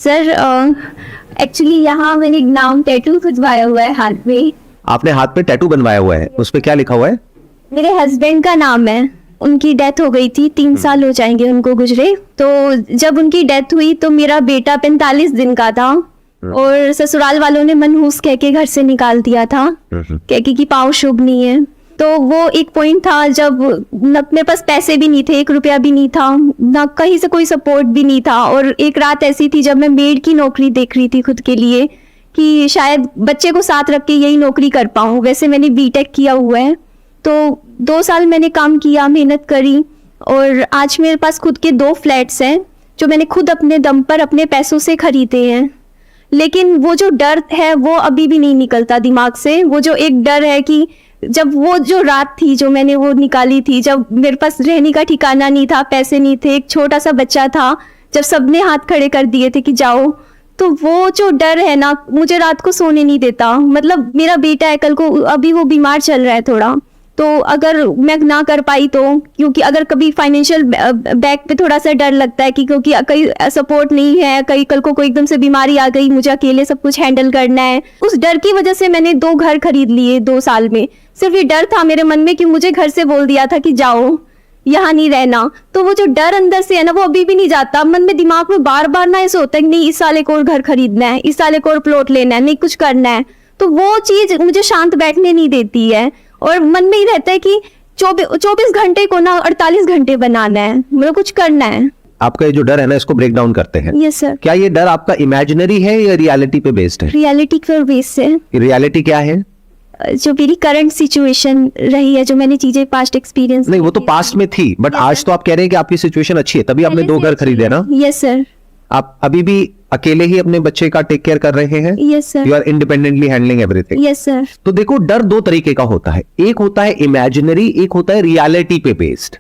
Sir actually यहाँ मैंने एक नाम टैटू खुदवाया हुआ है हाथ में। आपने हाथ पे टैटू बनवाया हुआ है, उस पे क्या लिखा हुआ है? मेरे हस्बैंड का नाम है। उनकी डेथ हो गई थी, 3 साल हो जाएंगे उनको गुजरे। तो जब उनकी डेथ हुई तो मेरा बेटा 45 दिन का था और ससुराल वालों ने मनहूस कह के घर से निकाल दिया था, कह के कि पाँव शुभ नहीं है। तो वो एक पॉइंट था जब मेरे पास पैसे भी नहीं थे, 1 रुपया भी नहीं था, ना कहीं से कोई सपोर्ट भी नहीं था। और एक रात ऐसी थी जब मैं मेड की नौकरी देख रही थी खुद के लिए कि शायद बच्चे को साथ रख के यही नौकरी कर पाऊँ। वैसे मैंने बीटेक किया हुआ है, तो 2 साल मैंने काम किया, मेहनत करी और आज मेरे पास खुद के 2 फ्लैट्स हैं जो मैंने खुद अपने दम पर अपने पैसों से खरीदे हैं। लेकिन वो जो डर है वो अभी भी नहीं निकलता दिमाग से। वो जो एक डर है कि जब वो जो रात थी जो मैंने वो निकाली थी, जब मेरे पास रहने का ठिकाना नहीं था, पैसे नहीं थे, एक छोटा सा बच्चा था, जब सबने हाथ खड़े कर दिए थे कि जाओ, तो वो जो डर है ना मुझे रात को सोने नहीं देता। मतलब मेरा बेटा है, कल को अभी वो बीमार चल रहा है थोड़ा, तो अगर मैं ना कर पाई तो, क्योंकि अगर कभी फाइनेंशियल बैक पे थोड़ा सा डर लगता है कि क्योंकि कहीं सपोर्ट नहीं है, कहीं कल को कोई एकदम से बीमारी आ गई, मुझे अकेले सब कुछ हैंडल करना है। उस डर की वजह से मैंने 2 घर खरीद लिए 2 साल में। सिर्फ ये डर था मेरे मन में कि मुझे घर से बोल दिया था कि जाओ, यहाँ नहीं रहना। तो वो जो डर अंदर से है ना वो अभी भी नहीं जाता। मन में दिमाग में बार बार ना ऐसा होता है कि नहीं इस साल एक और घर खरीदना है, इस साल एक और प्लॉट लेना है, नहीं कुछ करना है। तो वो चीज मुझे शांत बैठने नहीं देती है और मन में ही रहता है कि 24 घंटे को ना 48 घंटे बनाना है, मतलब कुछ करना है। आपका ये जो डर है ना, इसको ब्रेक डाउन करते हैं। Yes sir. क्या ये डर आपका इमेजिनरी है या रियलिटी पे बेस्ड है? रियलिटी पर बेस से। रियलिटी क्या है? जो मेरी करंट सिचुएशन रही है, जो मैंने चीजें पास्ट एक्सपीरियंस। नहीं, वो तो पास्ट में थी, बट आज तो आप कह रहे हैं कि आपकी सिचुएशन अच्छी है, तभी आपने 2 घर खरीदे ना? Yes sir. आप अभी भी अकेले ही अपने बच्चे का टेक केयर कर रहे हैं? Yes sir. You are independently handling everything? Yes sir. तो देखो, डर 2 तरीके का होता है, एक होता है इमेजिनरी, एक होता है रियलिटी पे बेस्ड।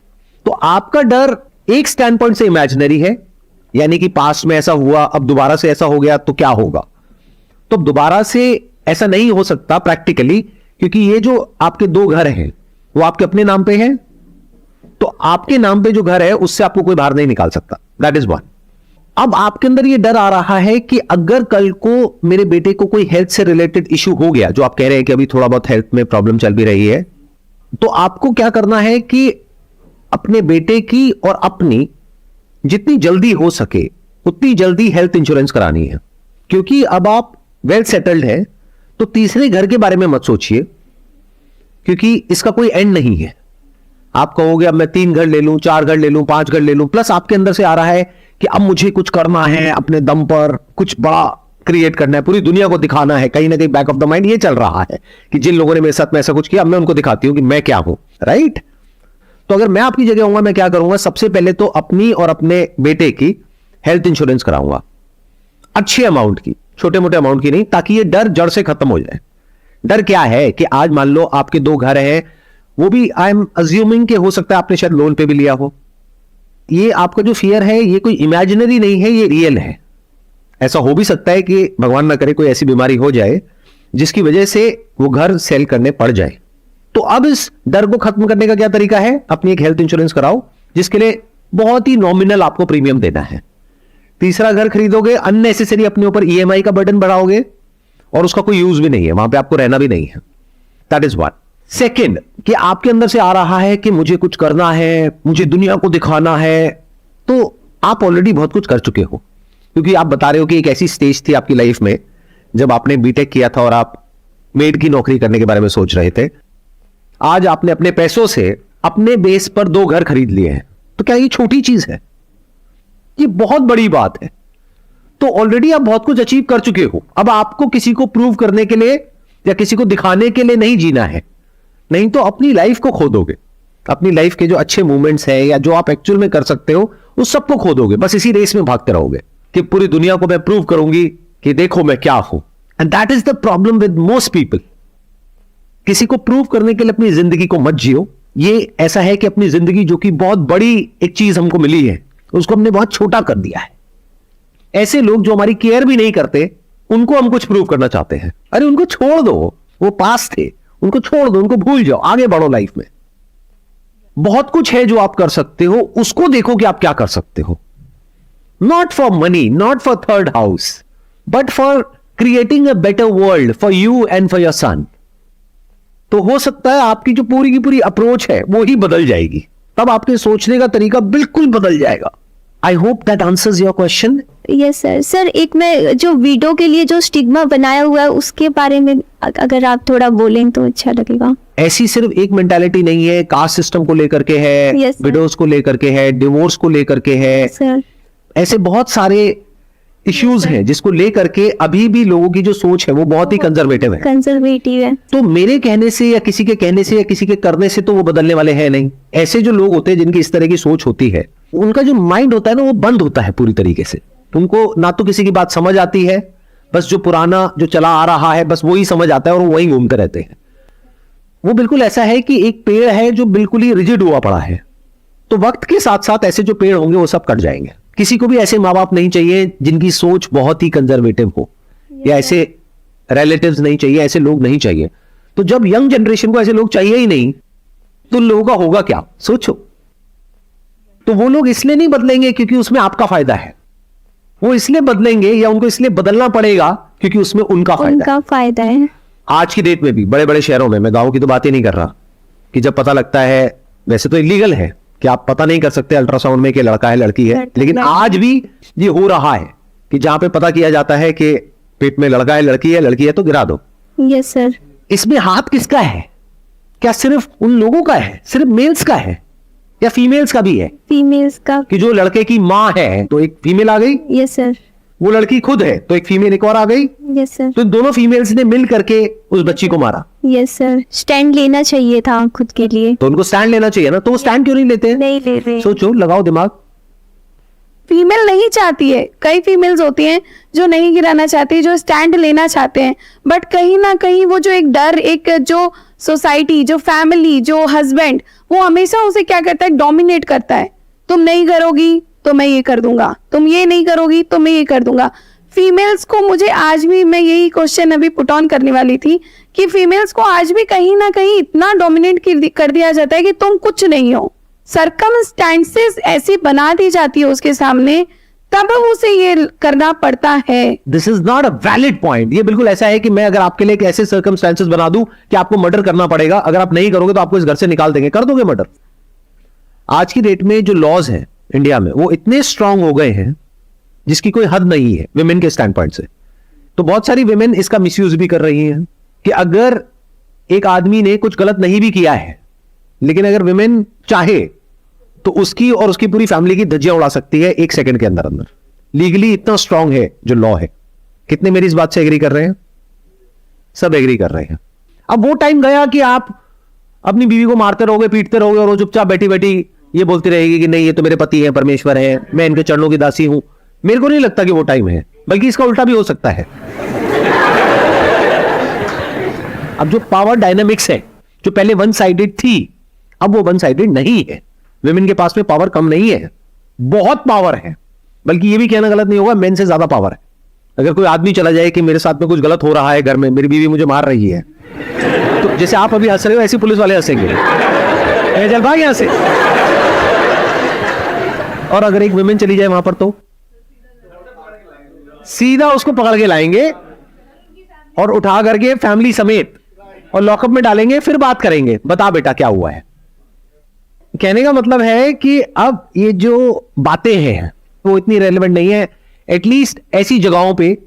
तो आपका डर एक स्टैंड पॉइंट से इमेजिनरी है, यानी कि पास्ट में ऐसा हुआ, अब दोबारा से ऐसा हो गया तो क्या होगा। तो दोबारा से ऐसा नहीं हो सकता प्रैक्टिकली, क्योंकि ये जो आपके 2 घर हैं वो आपके अपने नाम पे हैं। तो आपके नाम पे जो घर है उससे आपको कोई बाहर नहीं निकाल सकता। That is one. अब आपके अंदर ये डर आ रहा है कि अगर कल को मेरे बेटे को कोई हेल्थ से रिलेटेड इश्यू हो गया, जो आप कह रहे हैं कि अभी थोड़ा बहुत हेल्थ में प्रॉब्लम चल भी रही है, तो आपको क्या करना है कि अपने बेटे की और अपनी जितनी जल्दी हो सके उतनी जल्दी हेल्थ इंश्योरेंस करानी है। क्योंकि अब आप वेल सेटल्ड हैं, तो तीसरे घर के बारे में मत सोचिए, क्योंकि इसका कोई एंड नहीं है। आप कहोगे अब मैं 3 घर ले लूं, 4 घर ले लूं, 5 घर ले लूं, प्लस आपके अंदर से आ रहा है कि अब मुझे कुछ करना है, अपने दम पर कुछ बड़ा क्रिएट करना है, पूरी दुनिया को दिखाना है। कहीं ना कहीं बैक ऑफ द माइंड ये चल रहा है कि जिन लोगों ने मेरे साथ में ऐसा कुछ किया, अब मैं उनको दिखाती हूं कि मैं क्या हूं, राइट? तो अगर मैं आपकी जगह होऊंगा, मैं क्या करूंगा? सबसे पहले तो अपनी और अपने बेटे की हेल्थ इंश्योरेंस कराऊंगा, अच्छे अमाउंट की, छोटे मोटे अमाउंट की नहीं, ताकि ये डर जड़ से खत्म हो जाए। डर क्या है कि आज मान लो आपके 2 घर हैं, वो भी आई एम अज्यूमिंग कि हो सकता है आपने शायद लोन पे भी लिया हो। ये आपका जो फियर है ये कोई इमेजिनरी नहीं है, ये रियल है। ऐसा हो भी सकता है कि भगवान ना करे कोई ऐसी बीमारी हो जाए जिसकी वजह से वो घर सेल करने पड़ जाए। तो अब इस डर को खत्म करने का क्या तरीका है? अपनी एक हेल्थ इंश्योरेंस कराओ, जिसके लिए बहुत ही नॉमिनल आपको प्रीमियम देना है। तीसरा घर खरीदोगे, अननेसेसरी अपने ऊपर ईएमआई का बर्डन बढ़ाओगे और उसका कोई यूज भी नहीं है, वहां पे आपको रहना भी नहीं है। That is one. सेकेंड, कि आपके अंदर से आ रहा है कि मुझे कुछ करना है, मुझे दुनिया को दिखाना है, तो आप ऑलरेडी बहुत कुछ कर चुके हो। क्योंकि आप बता रहे हो कि एक ऐसी स्टेज थी आपकी लाइफ में जब आपने बीटेक किया था और आप मेड की नौकरी करने के बारे में सोच रहे थे। आज आपने अपने पैसों से अपने बेस पर 2 घर खरीद लिए हैं। तो क्या ये छोटी चीज है? ये बहुत बड़ी बात है। तो ऑलरेडी आप बहुत कुछ अचीव कर चुके हो। अब आपको किसी को प्रूव करने के लिए या किसी को दिखाने के लिए नहीं जीना है, नहीं तो अपनी लाइफ को खो दोगे। अपनी लाइफ के जो अच्छे मोमेंट्स हैं या जो आप एक्चुअल में कर सकते हो उस सबको खो दोगे। बस इसी रेस में भागते रहोगे कि पूरी दुनिया को मैं प्रूव करूंगी कि देखो मैं क्या हूं। And that is the problem with most people. किसी को प्रूव करने के लिए अपनी जिंदगी को मत जियो। ये ऐसा है कि अपनी जिंदगी जो कि बहुत बड़ी एक चीज हमको मिली है, उसको हमने बहुत छोटा कर दिया है। ऐसे लोग जो हमारी केयर भी नहीं करते, उनको हम कुछ प्रूव करना चाहते हैं। अरे उनको छोड़ दो, वो पास थे, उनको छोड़ दो, उनको भूल जाओ, आगे बढ़ो लाइफ में। बहुत कुछ है जो आप कर सकते हो, उसको देखो कि आप क्या कर सकते हो। Not for money, not for third house, but for creating a better world for you and for your son. तो हो सकता है आपकी जो पूरी की पूरी अप्रोच है वो ही बदल जाएगी, तब आपके सोचने का तरीका बिल्कुल बदल जाएगा. I hope that answers your question. Yes sir. Sir एक मैं जो वीडो के लिए जो स्टिग्मा बनाया हुआ है उसके बारे में अगर आप थोड़ा बोलें तो अच्छा लगेगा. ऐसी सिर्फ एक मेंटालिटी नहीं है, कास्ट सिस्टम को लेकर के है, Yes, sir. विडोज को लेकर के है, डिवोर्स को लेकर के है, सर ऐसे बहुत सारे इश्यूज हैं जिसको लेकर के अभी भी लोगों की जो सोच है वो बहुत ही कंजर्वेटिव है. कंजर्वेटिव है. तो मेरे कहने से या किसी के कहने से या किसी के करने से तो वो बदलने वाले हैं नहीं. ऐसे जो लोग होते हैं जिनकी इस तरह की सोच होती है, उनका जो माइंड होता है ना वो बंद होता है पूरी तरीके से. उनको ना तो किसी की बात समझ आती है, बस जो पुराना जो चला आ रहा है बस वही समझ आता है और वो वही घूमते रहते हैं. वो बिल्कुल ऐसा है कि एक पेड़ है जो बिल्कुल ही रिजिड हुआ पड़ा है, तो वक्त के साथ साथ ऐसे जो पेड़ होंगे वो सब कट जाएंगे. किसी को भी ऐसे माँ बाप नहीं चाहिए जिनकी सोच बहुत ही कंजर्वेटिव हो, या ऐसे रिलेटिव्स नहीं चाहिए, ऐसे लोग नहीं चाहिए. तो जब यंग जनरेशन को ऐसे लोग चाहिए ही नहीं तो लोगों का होगा क्या, सोचो. तो वो लोग इसलिए नहीं बदलेंगे क्योंकि उसमें आपका फायदा है, वो इसलिए बदलेंगे या उनको इसलिए बदलना पड़ेगा क्योंकि उसमें उनका फायदा है. आज की डेट में भी बड़े बड़े शहरों में, मैं गांव की तो बात ही नहीं कर रहा, कि जब पता लगता है, वैसे तो इलीगल है कि आप पता नहीं कर सकते अल्ट्रासाउंड में कि लड़का है लड़की है, लेकिन आज भी ये हो रहा है कि जहां पे पता किया जाता है कि पेट में लड़का है लड़की है तो गिरा दो. Yes sir. इसमें हाथ किसका है? क्या सिर्फ उन लोगों का है, सिर्फ मेल्स का है, या फीमेल्स का भी है? फीमेल्स का. कि जो लड़के की माँ है तो एक फीमेल आ गई, यस सर. वो लड़की खुद है तो एक फीमेल एक और आ गई, यस सर. तो दोनों फीमेल्स ने मिल करके उस बच्ची को मारा. Yes sir. स्टैंड लेना चाहिए था खुद के लिए. तो उनको स्टैंड लेना चाहिए ना, तो वो स्टैंड क्यों नहीं लेते हैं? नहीं ले रहे. सोचो, लगाओ दिमाग. फीमेल नहीं चाहती है, कई फीमेल्स होती हैं जो नहीं गिराना चाहती, जो स्टैंड लेना चाहते हैं, बट कहीं ना कहीं वो जो एक डर, एक जो सोसाइटी, जो फैमिली, जो हस्बैंड, वो हमेशा उसे क्या करता है, डोमिनेट करता है. तुम नहीं करोगी तो मैं ये कर दूंगा, तुम ये नहीं करोगी तो मैं ये कर दूंगा. फीमेल्स को, मुझे आज भी, मैं यही क्वेश्चन अभी पुट ऑन करने वाली थी कि फीमेल्स को आज भी कहीं ना कहीं इतना डोमिनेट कर दिया जाता है कि तुम कुछ नहीं हो. सर्कमस्टेंसेस ऐसी बना दी जाती है उसके सामने, तब उसे ये करना पड़ता है. This is not a valid point. ये बिल्कुल ऐसा है कि मैं अगर आपके लिए एक ऐसे सर्कमस्टेंसेस बना दूं कि आपको मर्डर करना पड़ेगा, अगर आप नहीं करोगे तो आपको इस घर से निकाल देंगे, कर दोगे मर्डर. आज की डेट में जो लॉज हैं इंडिया में वो इतने स्ट्रांग हो गए हैं जिसकी कोई हद नहीं है विमेन के स्टैंड पॉइंट से. तो बहुत सारी विमेन इसका मिसयूज भी कर रही हैं कि अगर एक आदमी ने कुछ गलत नहीं भी किया है, लेकिन अगर विमेन चाहे तो उसकी और उसकी पूरी फैमिली की धज्जियां उड़ा सकती है एक सेकंड के अंदर अंदर. लीगली इतना स्ट्रांग है जो लॉ है. कितने मेरी इस बात से एग्री कर रहे हैं? सब एग्री कर रहे हैं. अब वो टाइम गया कि आप अपनी बीवी को मारते रहोगे, पीटते रहोगे और वो चुपचाप बैठी बैठी ये बोलती रहेगी कि नहीं, ये तो मेरे पति हैं, परमेश्वर है, मैं इनके चरणों की दासी हूं. मेरे को नहीं लगता कि वो टाइम है, बल्कि इसका उल्टा भी हो सकता है. अब जो पावर डायनामिक्स है जो पहले वन साइडेड थी, अब वो वन साइडेड नहीं है. विमेन के पास में पावर कम नहीं है, बहुत पावर है. बल्कि ये भी कहना गलत नहीं होगा, मेन से ज्यादा पावर है. अगर कोई आदमी चला जाए कि मेरे साथ में कुछ गलत हो रहा है घर में, मेरी बीवी मुझे मार रही है, तो जैसे आप अभी हंस रहे हो ऐसे पुलिस वाले हंसेंगे, चल भाग यहां से. और अगर एक विमेन चली जाए वहां पर तो सीधा उसको पकड़ के लाएंगे और उठा करके फैमिली समेत और लॉकअप में डालेंगे, फिर बात करेंगे, बता बेटा क्या हुआ है. कहने का मतलब है कि अब ये जो बातें हैं वो इतनी रेलेवेंट नहीं है. एटलीस्ट ऐसी जगहों पे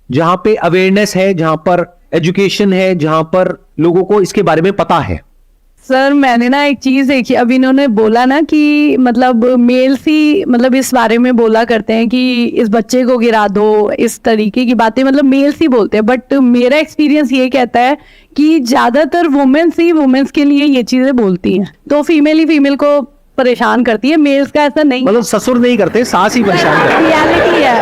जहां पे अवेयरनेस है, जहां पर एजुकेशन है, जहां पर लोगों को इसके बारे में पता है. सर मैंने ना एक चीज देखी, अभी इन्होंने बोला ना कि मतलब मेल्स ही मतलब इस बारे में बोला करते हैं कि इस बच्चे को गिरा दो, इस तरीके की बातें मतलब मेल्स ही बोलते हैं. बट मेरा एक्सपीरियंस ये कहता है कि ज्यादातर वुमेन्स ही वुमेन्स के लिए ये चीजें बोलती हैं, तो फीमेल ही फीमेल को परेशान करती है. मेल्स का ऐसा नहीं, मतलब ससुर नहीं करते, सास ही परेशान करते. रियलिटी है.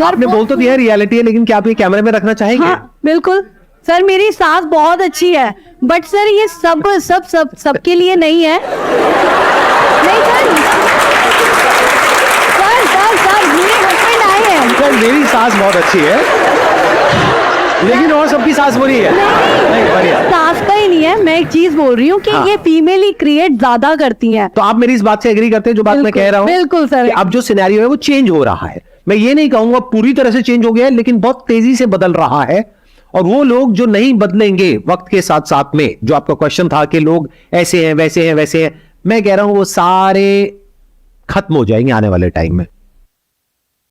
आपने बोल तो दिया रियलिटी है, लेकिन क्या आप ये कैमरे में रखना चाहेंगे? हाँ बिल्कुल सर, मेरी सास बहुत अच्छी है, बट सर ये सबके लिए नहीं है. नहीं सर मेरे हस्बैंड आए हैं. सर मेरी सास बहुत अच्छी है, लेकिन और सबकी सास बुरी है. नहीं बढ़िया. सास का ही नहीं नहीं है, मैं एक चीज बोल रही हूँ कि हाँ। ये फीमेल ही क्रिएट ज्यादा करती हैं। तो आप मेरी इस बात से एग्री करते हैं जो बात मैं बिल्कुल, कह रहा हूं? बिल्कुल सर। कि अब जो सिनेरियो है वो चेंज हो रहा है। मैं ये नहीं कहूंगा पूरी तरह से चेंज हो गया है, लेकिन बहुत तेजी से बदल रहा है। और वो लोग जो नहीं बदलेंगे वक्त के साथ साथ में, जो आपका क्वेश्चन था कि लोग ऐसे हैं वैसे हैं वैसे हैं, मैं कह रहा हूं वो सारे खत्म हो जाएंगे आने वाले टाइम में।